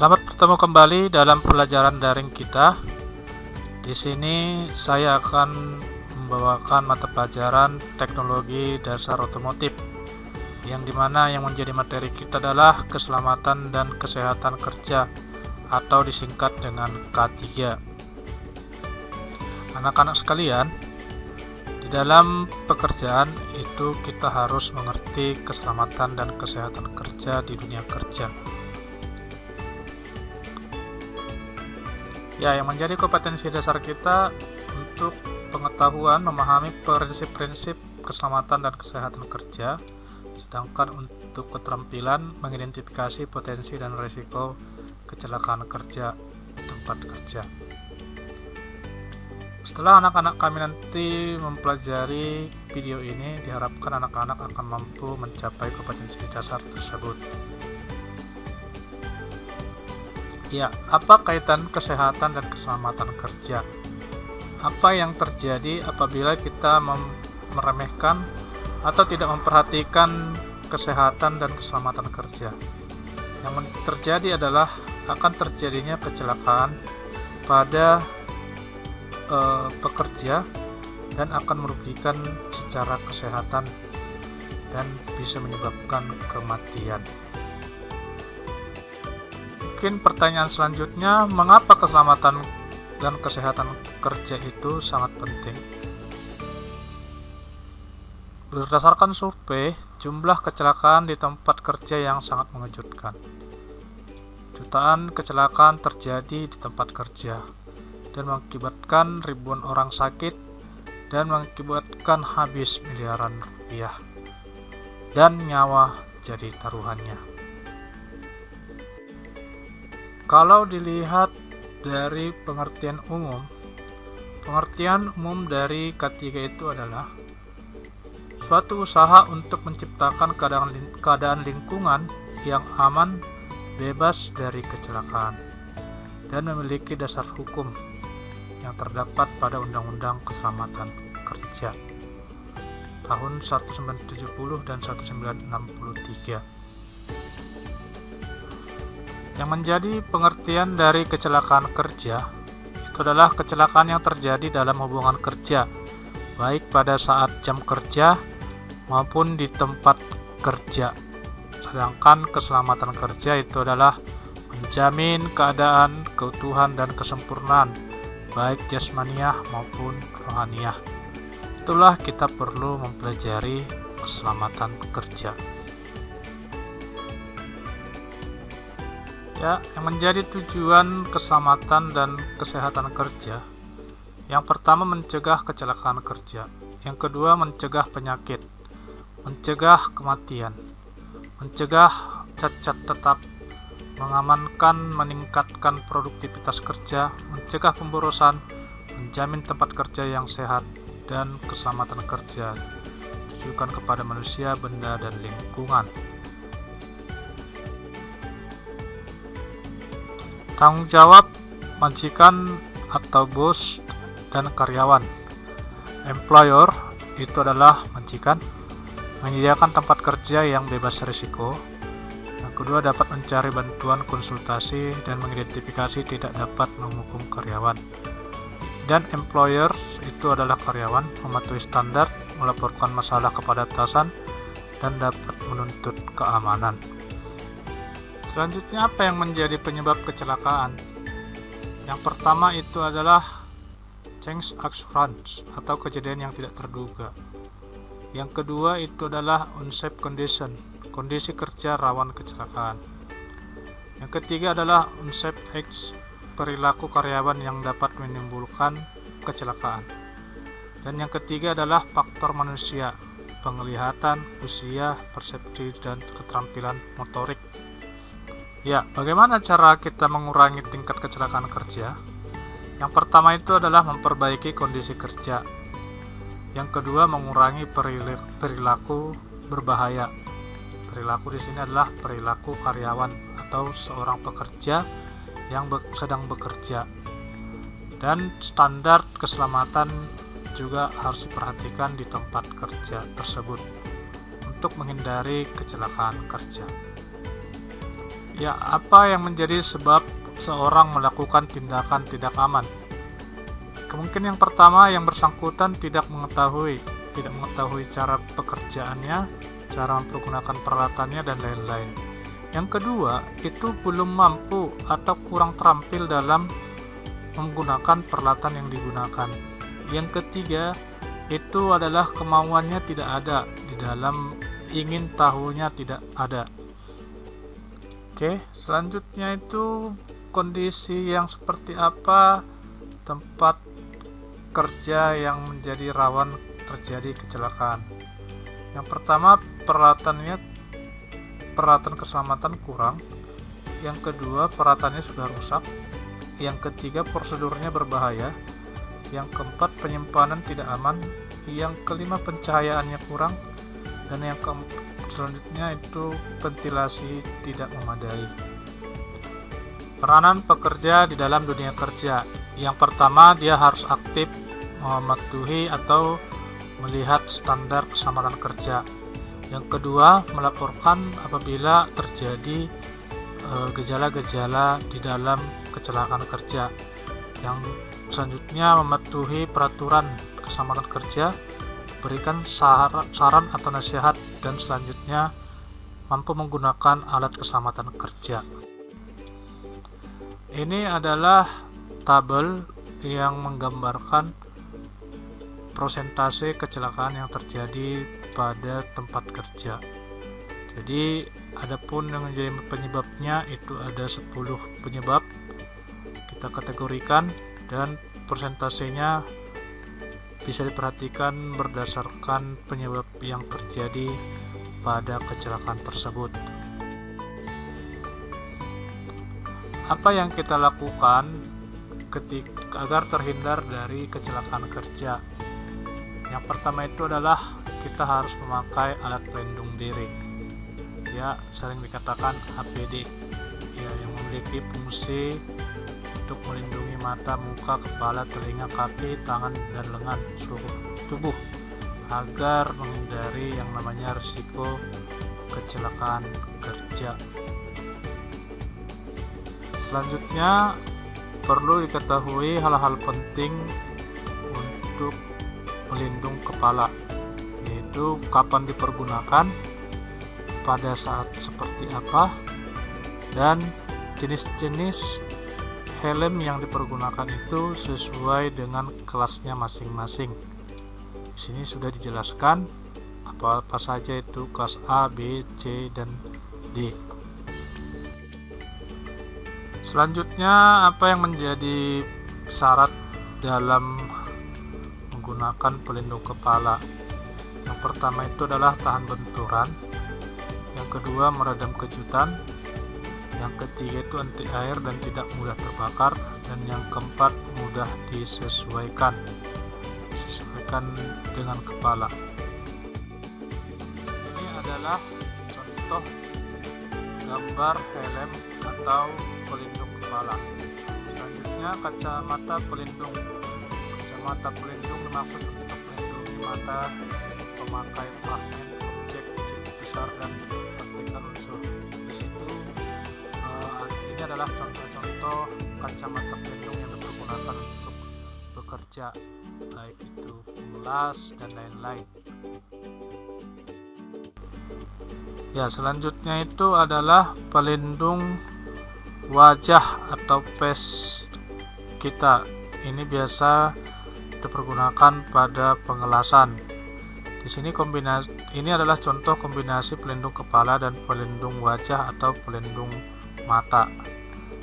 Selamat bertemu kembali dalam pelajaran daring kita. Di sini saya akan membawakan mata pelajaran teknologi dasar otomotif, yang dimana yang menjadi materi kita adalah keselamatan dan kesehatan kerja atau disingkat dengan K3. Anak-anak sekalian, di dalam pekerjaan itu kita harus mengerti keselamatan dan kesehatan kerja di dunia kerja. Ya, yang menjadi kompetensi dasar kita untuk pengetahuan memahami prinsip-prinsip keselamatan dan kesehatan kerja, sedangkan untuk keterampilan mengidentifikasi potensi dan risiko kecelakaan kerja di tempat kerja. Setelah anak-anak kami nanti mempelajari video ini, diharapkan anak-anak akan mampu mencapai kompetensi dasar tersebut. Ya, apa kaitan kesehatan dan keselamatan kerja? Apa yang terjadi apabila kita meremehkan atau tidak memperhatikan kesehatan dan keselamatan kerja? Yang terjadi adalah akan terjadinya kecelakaan pada pekerja dan akan merugikan secara kesehatan dan bisa menyebabkan kematian. Mungkin pertanyaan selanjutnya, mengapa keselamatan dan kesehatan kerja itu sangat penting? Berdasarkan survei, jumlah kecelakaan di tempat kerja yang sangat mengejutkan. Jutaan kecelakaan terjadi di tempat kerja dan mengakibatkan ribuan orang sakit dan mengakibatkan habis miliaran rupiah dan nyawa jadi taruhannya. Kalau dilihat dari pengertian umum dari K3 itu adalah suatu usaha untuk menciptakan keadaan lingkungan yang aman, bebas dari kecelakaan, dan memiliki dasar hukum yang terdapat pada Undang-Undang Keselamatan Kerja tahun 1970 dan 1963. Yang menjadi pengertian dari kecelakaan kerja itu adalah kecelakaan yang terjadi dalam hubungan kerja, baik pada saat jam kerja maupun di tempat kerja. Sedangkan keselamatan kerja itu adalah menjamin keadaan, keutuhan, dan kesempurnaan, baik jasmaniah maupun rohaniah. Itulah kita perlu mempelajari keselamatan kerja. Ya, yang menjadi tujuan keselamatan dan kesehatan kerja, yang pertama mencegah kecelakaan kerja, yang kedua mencegah penyakit, mencegah kematian, mencegah cacat tetap, mengamankan meningkatkan produktivitas kerja, mencegah pemborosan, menjamin tempat kerja yang sehat, dan keselamatan kerja ditujukan kepada manusia, benda, dan lingkungan. Tanggung jawab majikan atau bos dan karyawan. Employer itu adalah majikan, menyediakan tempat kerja yang bebas risiko. Yang kedua, dapat mencari bantuan konsultasi dan mengidentifikasi tidak dapat menghukum karyawan. Dan employer itu adalah karyawan, mematuhi standar, melaporkan masalah kepada atasan, dan dapat menuntut keamanan. Selanjutnya, apa yang menjadi penyebab kecelakaan? Yang pertama itu adalah change occurrence atau kejadian yang tidak terduga. Yang kedua itu adalah unsafe condition, kondisi kerja rawan kecelakaan. Yang ketiga adalah unsafe acts, perilaku karyawan yang dapat menimbulkan kecelakaan. Dan yang ketiga adalah faktor manusia, penglihatan, usia, persepsi, dan keterampilan motorik. Ya, bagaimana cara kita mengurangi tingkat kecelakaan kerja? Yang pertama itu adalah memperbaiki kondisi kerja. Yang kedua, mengurangi perilaku berbahaya. Perilaku di sini adalah perilaku karyawan atau seorang pekerja yang sedang bekerja. Dan standar keselamatan juga harus diperhatikan di tempat kerja tersebut untuk menghindari kecelakaan kerja. Ya, apa yang menjadi sebab seorang melakukan tindakan tidak aman? Kemungkinan yang pertama, yang bersangkutan tidak mengetahui cara pekerjaannya, cara mempergunakan peralatannya, dan lain-lain. Yang kedua, itu belum mampu atau kurang terampil dalam menggunakan peralatan yang digunakan. Yang ketiga, itu adalah kemauannya tidak ada, di dalam ingin tahunya tidak ada. Oke, selanjutnya itu kondisi yang seperti apa tempat kerja yang menjadi rawan terjadi kecelakaan. Yang pertama, peralatan keselamatan kurang. Yang kedua, peralatannya sudah rusak. Yang ketiga, prosedurnya berbahaya. Yang keempat, penyimpanan tidak aman. Yang kelima, pencahayaannya kurang. Dan yang selanjutnya itu ventilasi tidak memadai. Peranan pekerja di dalam dunia kerja. Yang pertama, dia harus aktif mematuhi atau melihat standar keselamatan kerja. Yang kedua, melaporkan apabila terjadi gejala-gejala di dalam kecelakaan kerja. Yang selanjutnya, mematuhi peraturan keselamatan kerja, berikan saran atau nasihat, dan selanjutnya mampu menggunakan alat keselamatan kerja. Ini adalah tabel yang menggambarkan persentase kecelakaan yang terjadi pada tempat kerja. Jadi adapun yang menjadi penyebabnya itu ada 10 penyebab kita kategorikan, dan persentasenya bisa diperhatikan berdasarkan penyebab yang terjadi pada kecelakaan tersebut. Apa yang kita lakukan agar terhindar dari kecelakaan kerja? Yang pertama itu adalah kita harus memakai alat pelindung diri. Ya, sering dikatakan APD. Ya, yang memiliki fungsi untuk melindungi mata, muka, kepala, telinga, kaki, tangan, dan lengan seluruh tubuh agar menghindari yang namanya risiko kecelakaan kerja. Selanjutnya, perlu diketahui hal-hal penting untuk pelindung kepala, yaitu kapan dipergunakan, pada saat seperti apa, dan jenis-jenis helm yang dipergunakan itu sesuai dengan kelasnya masing-masing. Di sini sudah dijelaskan apa saja itu kelas A, B, C, dan D. Selanjutnya, apa yang menjadi syarat dalam menggunakan pelindung kepala? Yang pertama itu adalah tahan benturan. Yang kedua, meredam kejutan. Yang ketiga itu anti air dan tidak mudah terbakar. Dan yang keempat, mudah disesuaikan dengan kepala. Ini adalah contoh gambar helm atau pelindung kepala. Selanjutnya, kacamata pelindung. Kacamata pelindung dimaksud untuk melindungi mata pemakai fragmen objek besar dan partikel unsur. Di situ ini adalah contoh-contoh kacamata pelindung yang dipergunakan untuk bekerja, baik itu gelas dan lain-lain. Ya, selanjutnya itu adalah pelindung wajah atau face kita. Ini biasa dipergunakan pada pengelasan. Di sini ini adalah contoh kombinasi pelindung kepala dan pelindung wajah atau pelindung mata.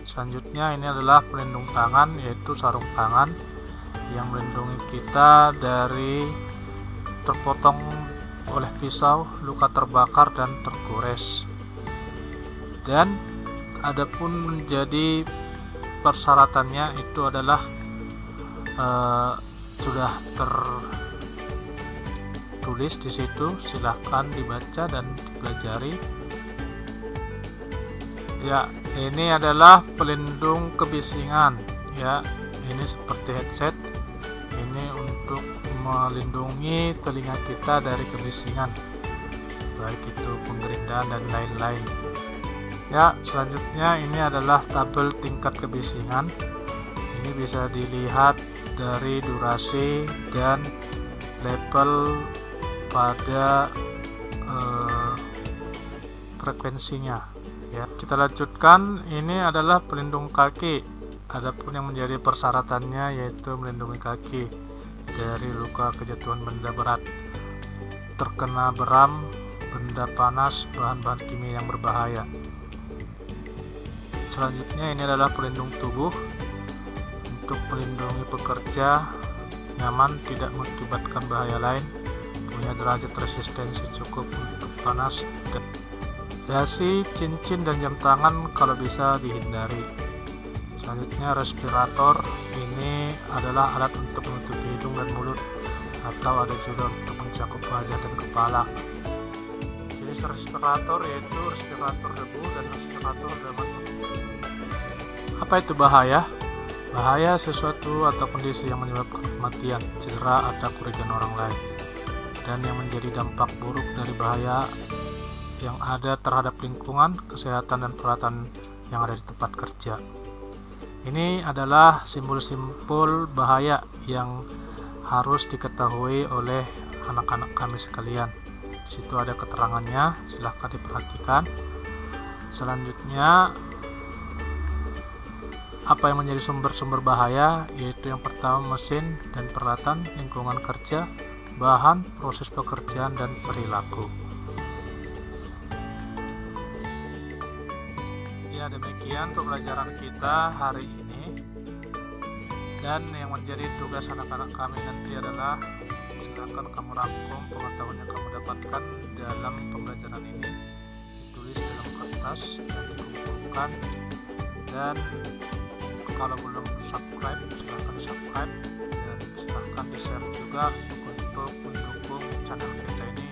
Selanjutnya ini adalah pelindung tangan, yaitu sarung tangan yang melindungi kita dari terpotong oleh pisau, luka terbakar, dan tergores. Dan adapun menjadi persyaratannya itu adalah sudah tertulis di situ, silahkan dibaca dan dipelajari. Ya, ini adalah pelindung kebisingan. Ya, ini seperti headset. Ini untuk melindungi telinga kita dari kebisingan, baik itu penggerindan dan lain-lain. Ya, selanjutnya ini adalah tabel tingkat kebisingan. Ini bisa dilihat dari durasi dan level pada frekuensinya. Ya, kita lanjutkan. Ini adalah pelindung kaki. Adapun yang menjadi persyaratannya yaitu melindungi kaki dari luka kejatuhan benda berat, terkena beram, benda panas, bahan-bahan kimia yang berbahaya. Selanjutnya ini adalah pelindung tubuh untuk melindungi pekerja nyaman, tidak mengakibatkan bahaya lain, punya derajat resistensi cukup untuk panas, dasi, cincin, dan jam tangan kalau bisa dihindari. Selanjutnya respirator. Ini adalah alat untuk menutupi hidung dan mulut, atau ada juga untuk mencakup wajah dan kepala. Jenis respirator yaitu respirator debu dan respirator dalam. Apa itu bahaya? Bahaya sesuatu atau kondisi yang menyebabkan kematian, cedera, atau kerugian orang lain, dan yang menjadi dampak buruk dari bahaya yang ada terhadap lingkungan, kesehatan, dan peralatan yang ada di tempat kerja. Ini adalah simbol-simbol bahaya yang harus diketahui oleh anak-anak kami sekalian. Di situ ada keterangannya, silahkan diperhatikan. Selanjutnya, apa yang menjadi sumber-sumber bahaya, yaitu yang pertama mesin dan peralatan, lingkungan kerja, bahan, proses pekerjaan, dan perilaku. Ya, demikian pembelajaran kita hari ini, dan yang menjadi tugas anak-anak kami nanti adalah silakan kamu rangkum pengetahuan yang kamu dapatkan dalam pembelajaran ini, ditulis dalam kertas dan dikumpulkan, dan kalau belum subscribe silahkan subscribe, dan silahkan di share juga untuk mendukung channel kita ini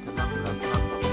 dalam belajar.